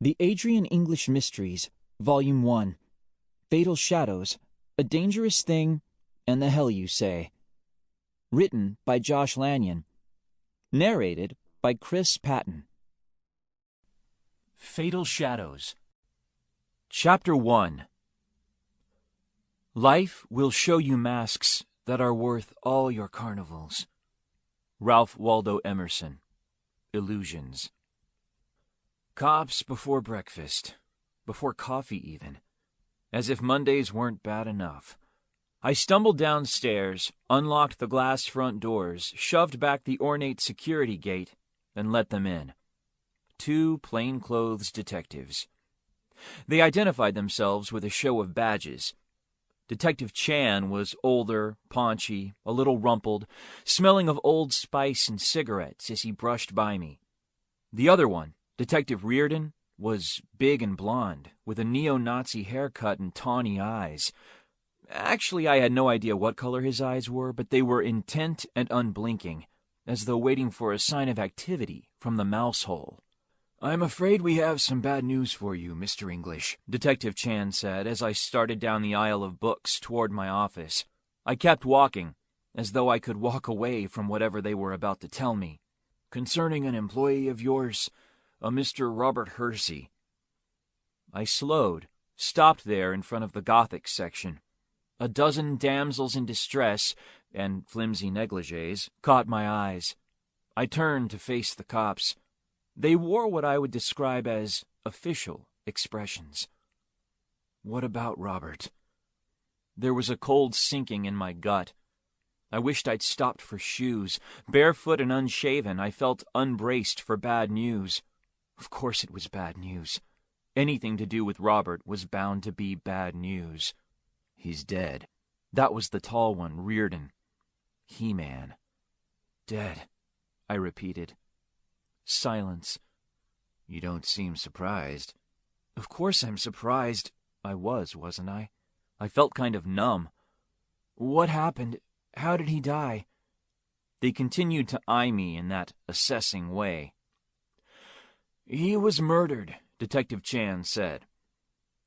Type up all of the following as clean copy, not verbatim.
The Adrien English Mysteries, Volume 1, Fatal Shadows, A Dangerous Thing, and the Hell You Say. Written by Josh Lanyon. Narrated by Patton. Fatal Shadows. Chapter 1. Life will show you masks that are worth all your carnivals. Ralph Waldo Emerson. Illusions. Cops before breakfast, before coffee even, as if Mondays weren't bad enough. I stumbled downstairs, unlocked the glass front doors, shoved back the ornate security gate, and let them in. 2 plainclothes detectives. They identified themselves with a show of badges. Detective Chan was older, paunchy, a little rumpled, smelling of Old Spice and cigarettes as he brushed by me. The other one, Detective Riordan, was big and blonde, with a neo-Nazi haircut and tawny eyes. Actually, I had no idea what color his eyes were, but they were intent and unblinking, as though waiting for a sign of activity from the mouse hole. "I'm afraid we have some bad news for you, Mr. English," Detective Chan said as I started down the aisle of books toward my office. I kept walking, as though I could walk away from whatever they were about to tell me. "Concerning an employee of yours, a Mr. Robert Hersey." I slowed, stopped there in front of the Gothic section. A dozen damsels in distress, and flimsy negligees, caught my eyes. I turned to face the cops. They wore what I would describe as official expressions. What about Robert? There was a cold sinking in my gut. I wished I'd stopped for shoes. Barefoot and unshaven, I felt unbraced for bad news. Of course it was bad news. Anything to do with Robert was bound to be bad news. He's dead. That was the tall one, Riordan. He-Man. Dead, I repeated. Silence. "You don't seem surprised." "Of course I'm surprised." I wasn't I? I felt kind of numb. "What happened? How did he die?" They continued to eye me in that assessing way. "He was murdered," Detective Chan said.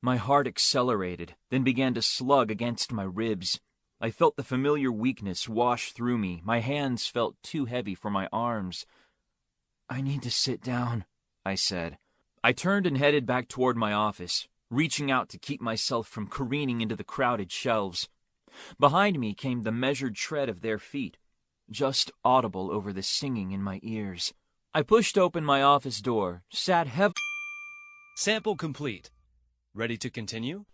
My heart accelerated, then began to slug against my ribs. I felt the familiar weakness wash through me. My hands felt too heavy for my arms. "I need to sit down," I said. I turned and headed back toward my office, reaching out to keep myself from careening into the crowded shelves. Behind me came the measured tread of their feet, just audible over the singing in my ears. I pushed open my office door, sat heavily. Sample complete. Ready to continue?